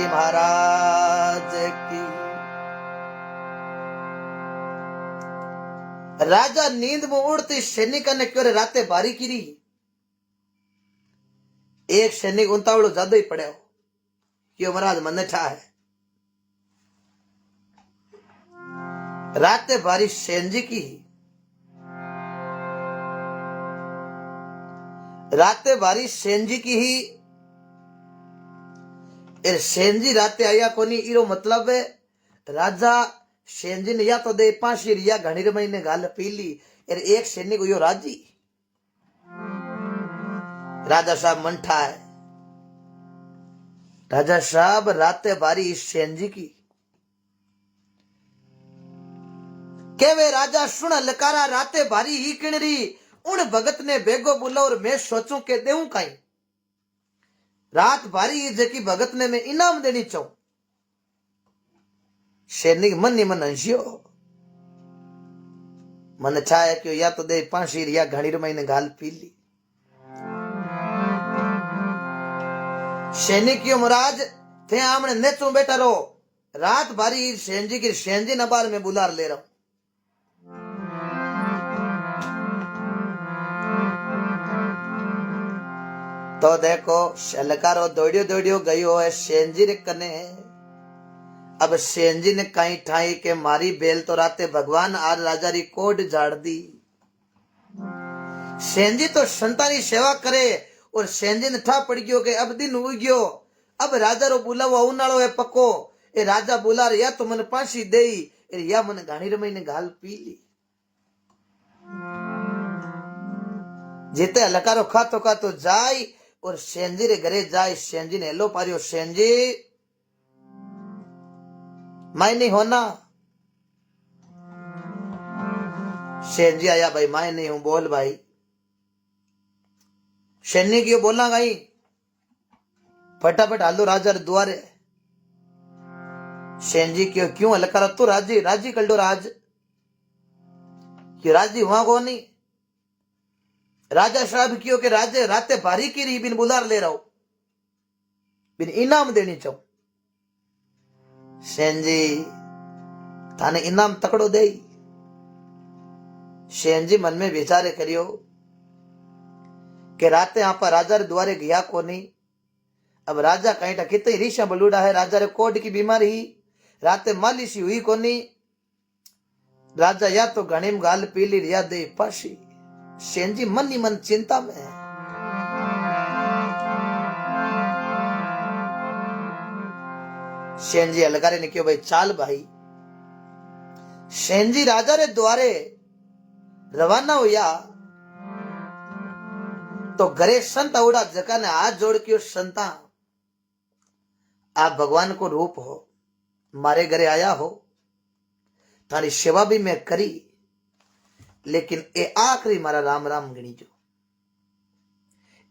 जी महाराज की। राजा नींद में उड़ती सैनिक ने क्यों राते बारी की। एक सैनिक उतावड़ो ज्यादा ही पड़े क्यों महाराज मन ठा है। राते बारी सेनजी की। राते बारी सेनजी की ही। सेनजी राते आया कोनी इरो मतलब है राजा सेनजी ने या तो दे पांची रिया घणी रमई ने गाल पी ली। एक सैनिक यो राजी। राजा साहब मंठा है। राजा साहब राते बारी सेनजी की के वे राजा सुन लकारा राते बारी ही किणरी। उन भगत ने बेगो बोला और मैं सोचूं के देऊं कहीं। रात बारी जकी भगत ने मैं इनाम देनी चाहूं। सैनिक मन ही मन हंसियो। मन छाया क्यों या तो दे पांची रिया घणी रमई ने गाल पी ली। सैनिक यो महाराज थे आमने नेचू बैठा रहो। रात बारी सेनजी की सेनजी नबार में बुलार ले रहा हूं। तो देखो शलकारो दौड़ियो दौड़ियो गयो है सेनजी रे कने। अब सेनजी ने कहीं ठाई के मारी बेल तो राते भगवान आर राजा री कोड झाड़ दी। सेनजी तो संतानी सेवा करे और सेनजी ने ठा पड़ गयो के अब दिन हो गयो। अब राजा रो बुलावा उनाळो है पक्को। ए राजा बुला रे या तो मन फांसी देई या मन घाणी रमई ने गाल पी ली। जीते लकारो खातो खातो जाय और सेनजी रे घरे जाए। सेनजी ने हेलो पारियो। सेनजी मैं नहीं होना। सेनजी आया भाई मैं नहीं हूं बोल भाई। सैनिक क्यों बोलना गई फटाफट हालो राजा द्वारे। सेनजी क्यों हलकारा तू राजी राजी कर लो राज क्यों राजी हुआ को नहीं। राजा साहब क्यों के राजे राते भारी की रही बिन बुलार ले रहा हूं बिन इनाम देनी चाहूं। सेनजी थाने इनाम तकड़ो दे। सेनजी मन में विचारे करियो के राते आप राजा रे द्वारे गया को नहीं। अब राजा कहीं टा कितनी रीशा बलूड़ा है। राजा रे कोड की बीमारी ही राते मालिश हुई को नहीं। राजा या तो घणीम गाल पीली रिया दे पाशी। सेनजी मन ही मन चिंता में है। सेनजी अलगारे ने क्यों भाई चाल भाई। सेनजी राजा रे द्वारे रवाना हुआ तो घरे संत उड़ा जका ने हाथ जोड़ के संता आप भगवान को रूप हो मारे घरे आया हो थारी सेवा भी मैं करी लेकिन ए आखिरी मारा राम राम गणी जो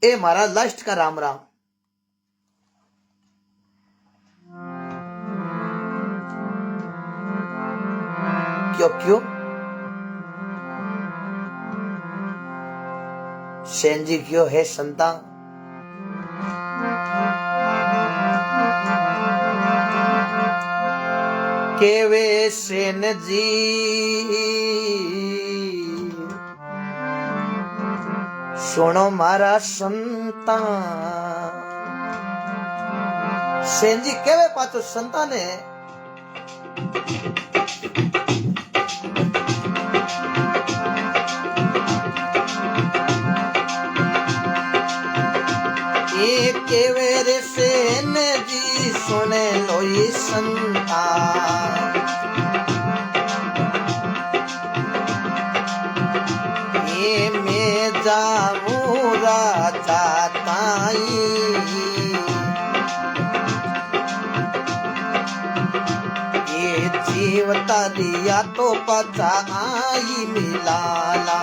ए मारा लास्ट का राम राम। क्यों क्यों सेनजी क्यों है संता। केवे सेन जी सुनो मारा संता। सेनजी केवे पाचो संता ने केवे रे सेन जी सुने लोई संता। ये मैं जाऊं राजा ताई ये जीव तारिया तो पचा आई मिलाला।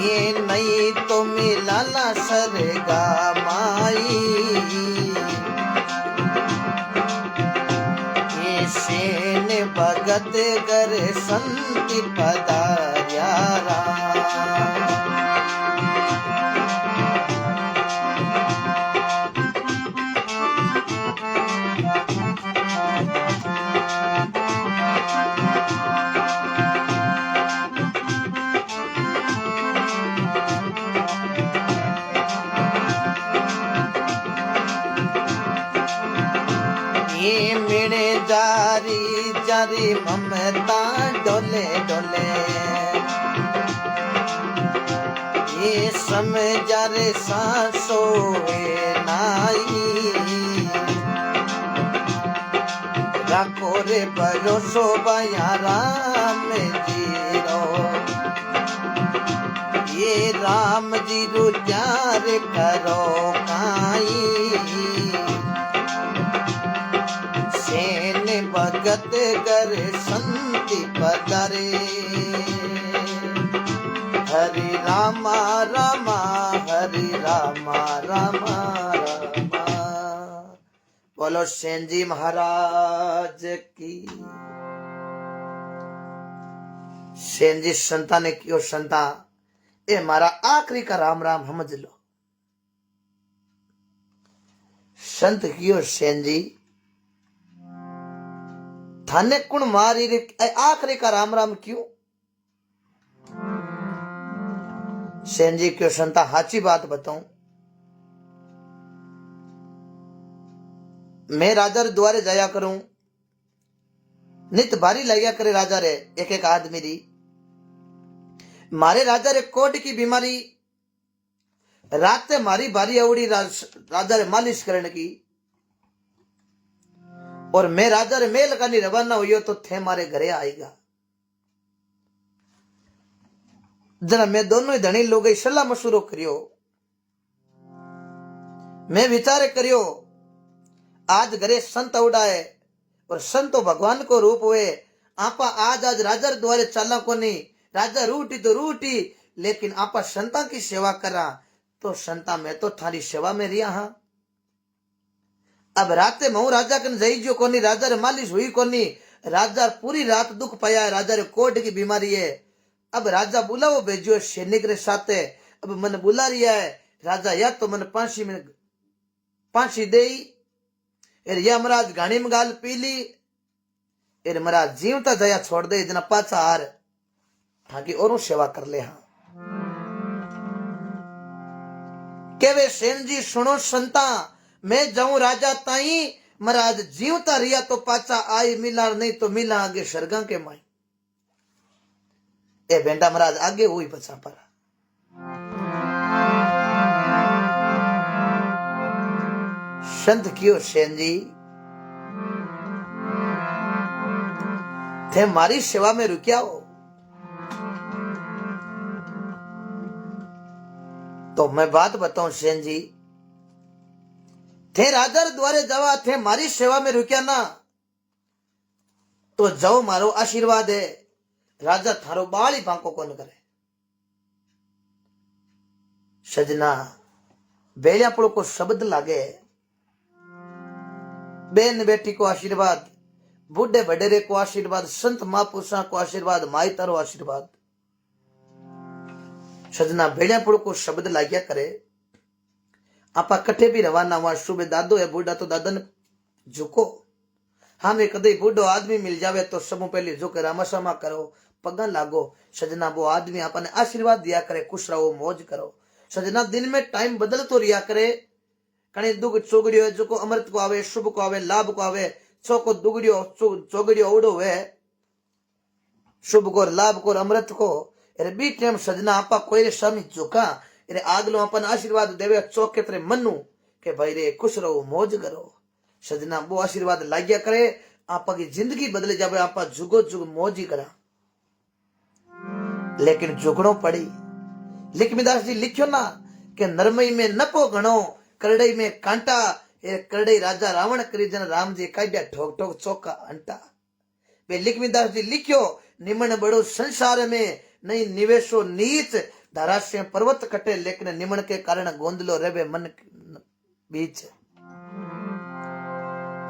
ये नहीं तो मिलाला सरेगा माई। ये सेन भगत कर संति पधार्या। ये मिणे जारी जारी ममता डोले डोले ये समझा रे सांसो नाई रखो रे भरोसो बया राम जीरो ये राम जी रो प्यार करो काई सेन भगत कर संति पदरे हरि रामा रामा हरि रामा रामा रामा। बोलो सेन जी महाराज की। सेन जी संता ने क्यों संता ए मारा आखिरी का राम राम समझ लो। संत क्यों सेन जी थाने कुण मारी रे आखिरी का राम राम क्यों। सेन जी क्यों संता हाची बात बताऊं। मैं राजा रे द्वारे जाया करूं नित भारी लग्या करे राजा रे एक एक आदमी री मारे राजा रे कोट की बीमारी रात मारी बारी अवड़ी राजा रे मालिश करने की और मैं राजा रे मेल का रवाना हुई तो थे मारे घरे आएगा। जना मैं दोनों ही धनी लोग सलाह मशूरो करियो मैं विचार करियो आज घरे संत उड़ाए और संतो भगवान को रूप हुए आपा आज आज राजा द्वारे चाला को नहीं राजा रूटी तो रूटी लेकिन आपा संता की सेवा करा तो संता मैं तो थारी सेवा में रिया हाँ। अब राते महू राजा कन जई जो कोनी राजा रे मालिश हुई कोनी राजा पूरी रात दुख पाया राजा रे कोट की बीमारी है। अब राजा बुलाओ भेजो सैनिक रे साथे अब मन बुला रिया है राजा या तो मन फांसी दे या महाराज घाणी में गाल पी ली एर महाराज जीवता जया छोड़ दे जना पाचा हार ताकि और सेवा कर ले। हाँ केवे सेन जी सुनो संता मैं जाऊं राजा ताई महाराज जीवता रिया तो पाचा आई मिला नहीं तो मिला आगे सरगा के माई ए बेंटा महाराज आगे हुई पचा पर संत क्यों सेन जी थे मारी सेवा में रुकिया हो तो मैं बात बताऊं सेन जी थे राजा द्वारे जावा थे मारी सेवा में रुकिया ना तो जाओ मारो आशीर्वाद है राजा थारो बाल ही बांको कौन करे। सजना बेलियापड़ो को शब्द लागे बेन बेटी को आशीर्वाद बूढ़े बडेरे को आशीर्वाद संत महापुरुषा को आशीर्वाद माई तारो आशीर्वाद सजना बेलियापड़ो को शब्द लाग्या करे आपा कट्ठे भी रवाना हुआ सुबह दादो है बूढ़ा तो दादा ने झुको हमें कदे बूढ़ो आदमी मिल जावे तो सब पहले झुके रामा सामा करो पगा लागो सजना वो आदमी आपने आशीर्वाद दिया करे खुश रहो मौज करो। सजना दिन में टाइम बदल तो रिया करे कहीं दुख चोगड़ियो जो को अमृत को आवे शुभ को आवे लाभ को आवे छो को दुगड़ियो चोगड़ियो उड़ो है शुभ को लाभ को अमृत को अरे बी टाइम सजना आपा कोई रे स्वामी झुका अरे आगलो अपन आशीर्वाद देवे चौके तेरे मनु के भाई रे खुश रहो मौज करो। सजना वो आशीर्वाद लाग्या करे आपा की जिंदगी बदले जावे आपा जुगो जुग मौज ही करा लेकिन जुगड़ो पड़ी लिखमीदास जी लिखियो ना कि नरमई में नपो घणो करड़ई में कांटा ये करड़ई राजा रावण करी जन राम जी काड्या ठोक ठोक चौका अंटा वे लिखमीदास जी लिखियो निमन बड़ो संसार में नहीं निवेशो नीच धाराश्य पर्वत कटे लेकिन निमन के कारण गोंदलो रेवे मन बीच।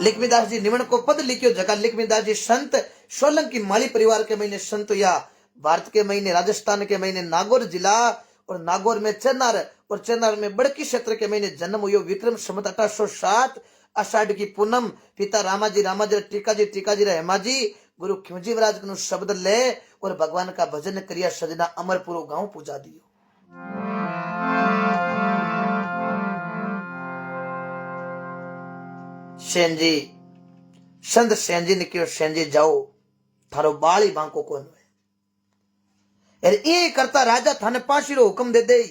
लिखमीदास जी निमन को पद लिखियो जगह लिखमीदास जी संत सोलंकी माली परिवार के महीने संत या भारत के महीने राजस्थान के महीने नागौर जिला और नागौर में चेन्नर और चेन्नर में बड़की क्षेत्र के महीने जन्म हुई विक्रम संवत 1807 आषाढ़ की पूनम पिता रामाजी टीकाजी हेमाजी गुरु खिमजी महाराज को शब्द ले और भगवान का भजन करिया सजना अमरपुरो गांव पूजा दियो। सेन जी संत सेन जी ने कहो सेन जी जाओ थारो बाल ही बांको कौन हुए। अरे ये करता राजा थाने फांसी रो हुक्म दे दे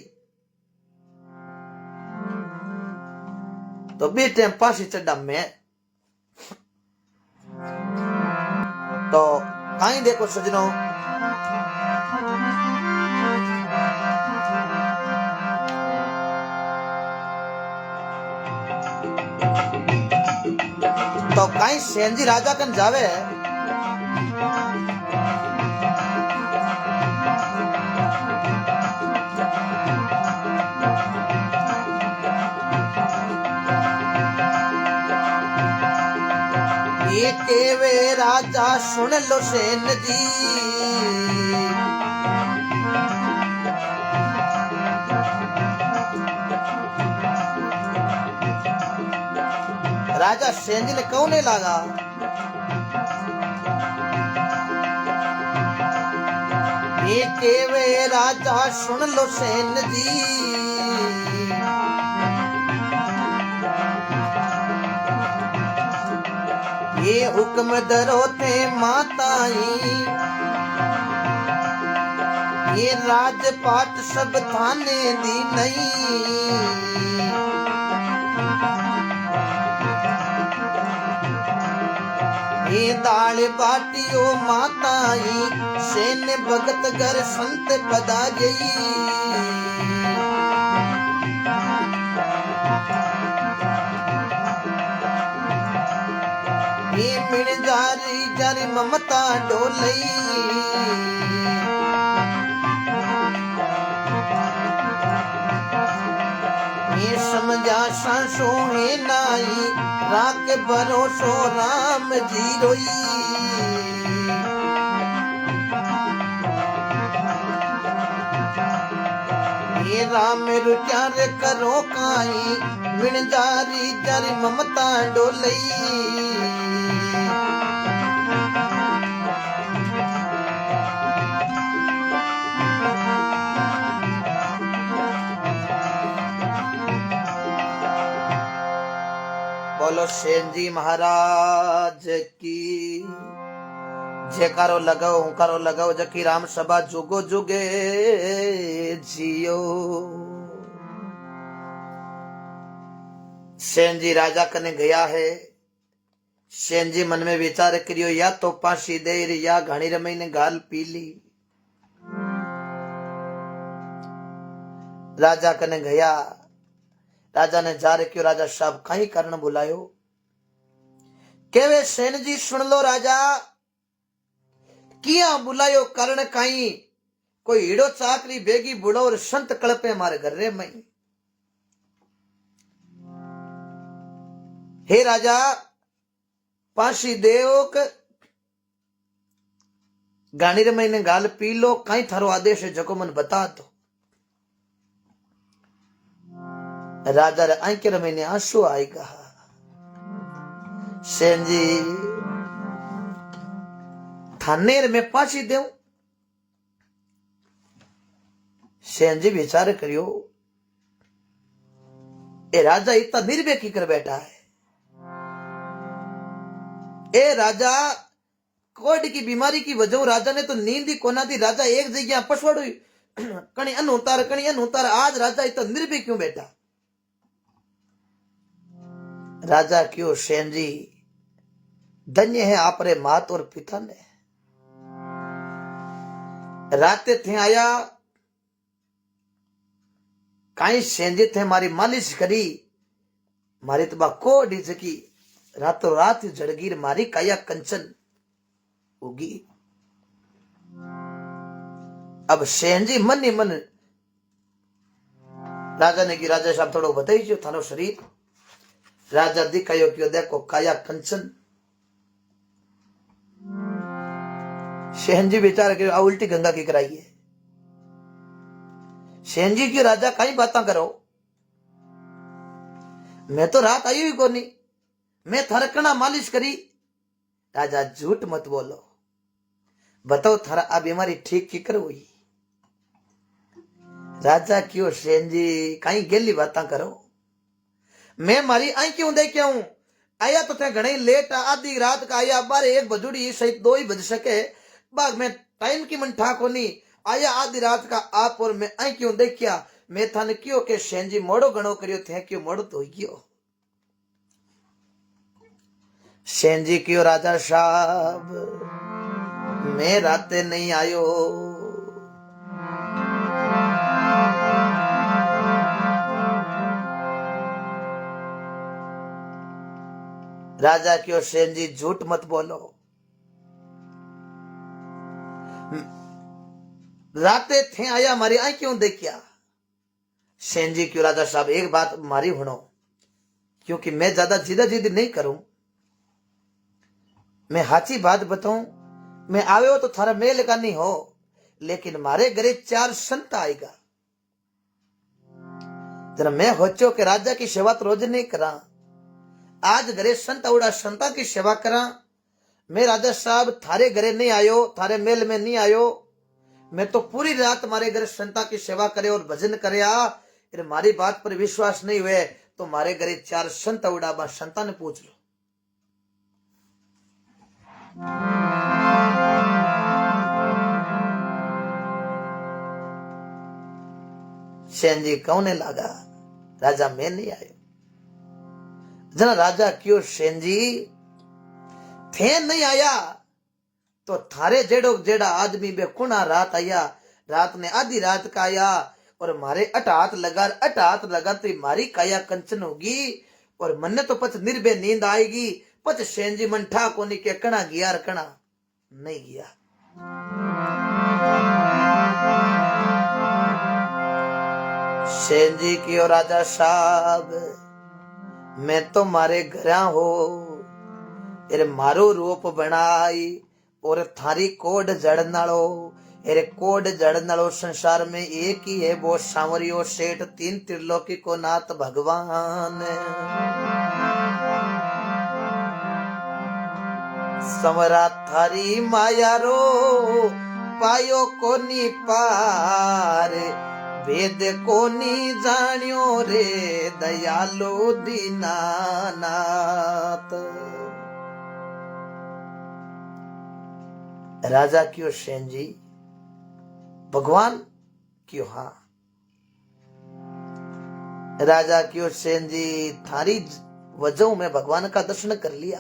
तो बेटे फांसी चढ़ा मैं। तो कहीं देखो सजनों तो कहीं सेन जी राजा कन जावे ये केवे राजा सुन लो सेन जी राजा सेन जी ने कहने लगा ये केवे राजा सुन लो सेन जी ये हुक्म दरो थे माताई ये राजपाट सब थाने दी नहीं ये दाल बाटियो माताई सेन भगत घर संत पदा गई ये मिण जारी जारी ममता डोलई ये समझा सांसो है नाई राख भरोसो राम जी रोई ये राम रुचार करो काई मिण जारी जारी ममता डोलई बोलो सेन जी महाराज की जयकारो लगाओ हुंकारो लगाओ जकी राम सभा जुगो जुगे जियो। सेन जी राजा कने गया है। सेन जी मन में विचार करियो या तो फांसी दे या घणी रमई ने गाल पी ली। राजा कने गया। राजा ने जा रखियो राजा साहब कहीं कारण बुलायो केवे सेन जी सुन लो राजा किया बुलायो कारण कहीं कोई हीड़ो चाकरी बेगी बुढ़ो और संत कलपे मारे घर रे मई। हे राजा फांसी देओ गानी रे मई ने गाल पी लो कहीं थारो आदेश है जको मन बता दो। राजा रे आंके रमे ने आंसू आई कहा सेन जी थानेर में फांसी देऊं। सेन जी विचार करियो ए राजा इतना निर्भय की कर बैठा है। ए राजा कोड की बीमारी की वजह राजा ने तो नींद ही कोना दी। राजा एक जगह पसवड़ कणी अन उतार आज राजा इतना निर्भय क्यों बैठा। राजा क्यों सेन जी धन्य है आप रे मात और पिता ने राते थे आया कहीं सेन जी थे मारी मालिश करी मारी तो कोडी जकी रातों रात जड़गीर मारी काया कंचन उगी। अब सेन जी मन ही मन राजा ने की राजा साहब थोड़ो बताइए थारो शरीर। राजा दिखायो क्यों देखो काया कंचन। सेन जी विचार करो उल्टी गंगा की कराइए। सेन जी क्यों राजा कहीं बातें करो मैं तो रात आई हुई कोनी मैं थरकना मालिश करी। राजा झूठ मत बोलो बताओ थारा आ बीमारी ठीक की कर हुई। राजा क्यों सेन जी कहीं गेली बातें करो मैं मारी आई क्यों दे क्यों आया तो थे घणी लेट आधी रात का आया 12-1 बजुड़ी सहित 2 ही बज सके बाग में टाइम की मन ठा कोनी आया आधी रात का आप और मैं आई क्यों देखिया मैं थाने क्यों के शेंजी मोड़ो गणो करियो थे क्यों मोड़ो तो गयो शेंजी क्यों राजा साहब मैं राते नहीं आयो राजा क्यों शेंजी झूठ मत बोलो राते थे आया मारी आई क्यों देखिया शेंजी क्यों राजा साहब एक बात मारी हुनो क्योंकि मैं ज्यादा जिद नहीं करूं मैं हाची बात बताऊं मैं आवे हो तो थारा मेल का नहीं हो लेकिन मारे घरे 4 संत आएगा जरा मैं होचो कि राजा की सेवा तो रोज नहीं करा आज घरे संत औड़ा संता की सेवा करा मैं राजा साहब थारे घरे नहीं आयो थारे मेल में नहीं आयो मैं तो पूरी रात मारे घरे संता की सेवा करे और भजन करे फिर मारी बात पर विश्वास नहीं हुए तो मारे घरे 4 संत औड़ा बा संता ने पूछ लो शेंजी कौने लागा राजा मैं नहीं आयो जना राजा क्यों शेंजी थे नहीं आया तो थारे जेड़ो जेड़ा आदमी बे कुणा रात आया रात ने आधी रात का आया और मारे अटात लगा तो मारी काया कंचन होगी और मन तो पच निर्भय नींद आएगी पच शेंजी मन ठा कोनी के कणा गया कणा नहीं गया शेंजी क्यों राजा साहब मैं तो मारे घरा हो एरे मारो रूप बनाई और थारी कोड जड़नालो एरे कोड जड़नालो संसार में एक ही है वो सांवरियो सेठ 3 त्रिलोकी को नाथ भगवान समरा थारी माया रो पायो कोनी पार वेद कोनी जानियो रे दयालो दीनानाथ राजा क्यों शेंजी भगवान क्यों हाँ राजा क्यों शेंजी थारी वजह में भगवान का दर्शन कर लिया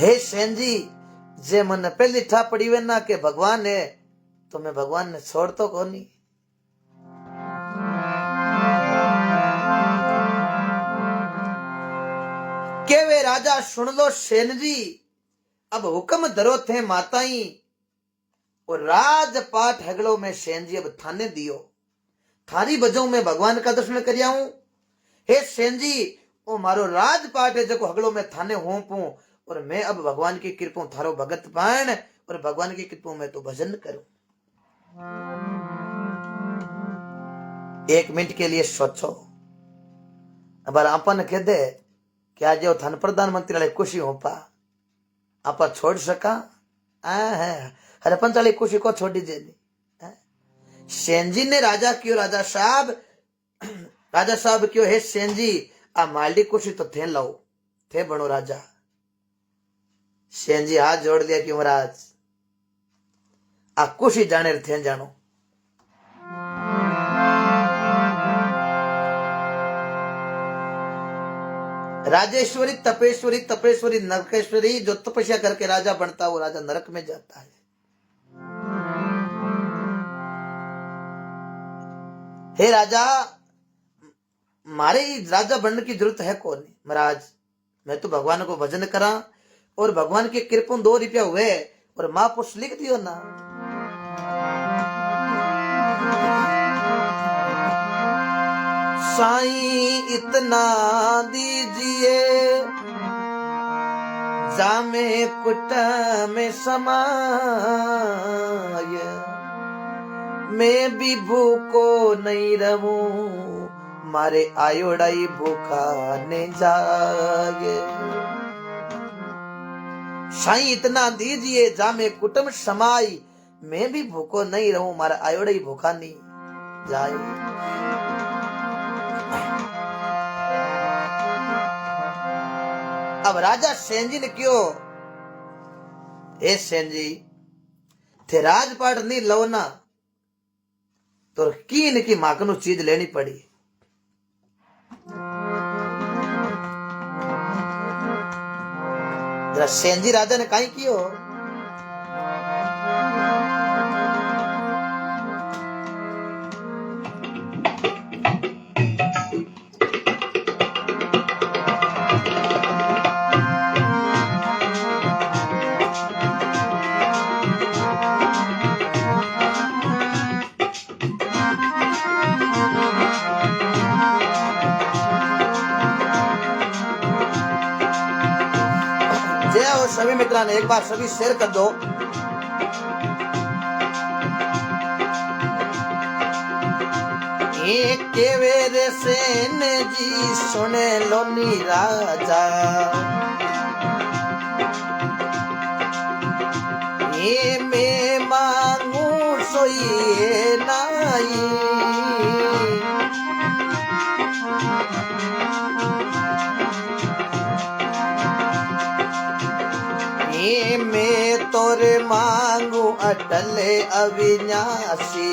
हे शेंजी जे मन पहली ठा पड़ी वे ना के भगवान है तो मैं भगवान ने छोड़ तो कोनी के वे राजा सुन लो सेन जी अब हुक्म धरो थे माताई और राजपाट हगड़ो में सेन जी अब थाने दियो थारी बजो में भगवान का दर्शन करिया हूं हे सेन जी ओ मारो राजपाट है जो हगड़ो में थाने होंपू और मैं अब भगवान की कृपा थारो भगत पान और भगवान की कृपा में तो भजन करूं 1 मिनट के लिए सोचो अब अपन कह दे कि आज जो थान प्रधानमंत्री वाले खुशी हो पा आप छोड़ सका हर पंच वाली खुशी को छोड़ दीजिए नहीं सेनजी ने राजा क्यों राजा साहब क्यों है सेनजी आ मालडी खुशी तो थे लो थे बनो राजा सेनजी हाथ जोड़ लिया क्यों महाराज आ खुशी जाने थे जानो राजेश्वरी तपेश्वरी नरकेश्वरी जो तपस्या करके राजा बनता है वो राजा नरक में जाता है हे राजा मारे राजा बनने की जरूरत है कौन महाराज मैं तो भगवान को भजन करा और भगवान के कृपा 2 रुपया हुए और महापुरुष लिख दियो ना साईं इतना दीजिए जामे कुट में समाये मैं भी भूखो नहीं रहूं मारे आयोड़ाई भूखा ने जागे साईं इतना दीजिए जामे कुटुम समाई मैं भी भूखो नहीं रहूं मारा आयोड़ाई भूखा नहीं जाए अब राजा सेन जी ने क्यों, ए सेन जी थे राजपाट नहीं लो ना तो कीन की माकनू चीज लेनी पड़ी। जरा सेन जी राजा ने कहीं कियो, जय हो सभी मित्रों ने एक बार सभी शेयर कर दो। एक वेरे सेन जी सुने लोनी राजा, ये मैं मांगू सोइए नाई, ये मैं तोरे मांगू अटले अविनाशी,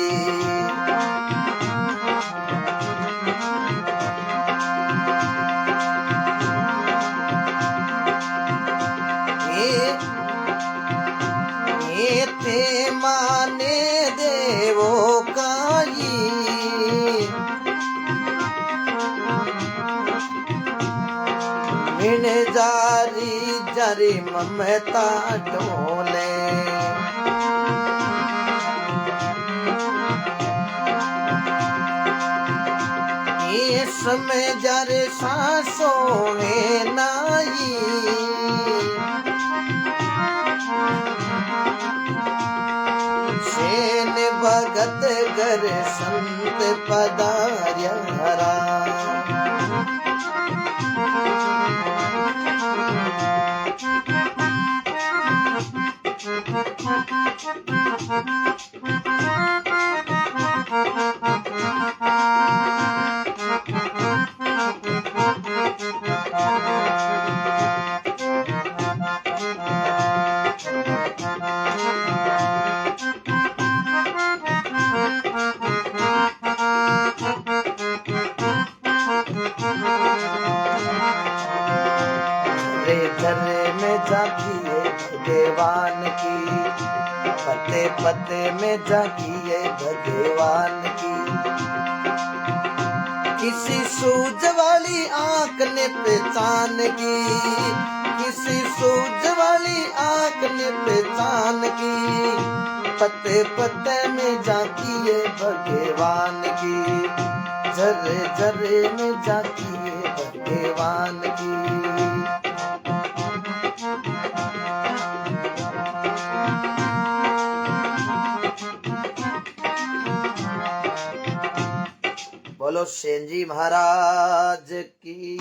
ये ते माने देवो काई, मिन जारी जारी ममता ढोले, ये समय जारे सांसों में नाई, सेन भगत घर संत पधार्या हरा, घरे में जागिए भगवान की, पते पते में जागिए भगवान की, किसी सूझ वाली आंख ने पहचान की, किसी सूझ वाली आंख ने पहचान की, पते पते में जागिए भगवान की, जरे जरे में जागिए भगवान की। बोलो सेन जी महाराज की।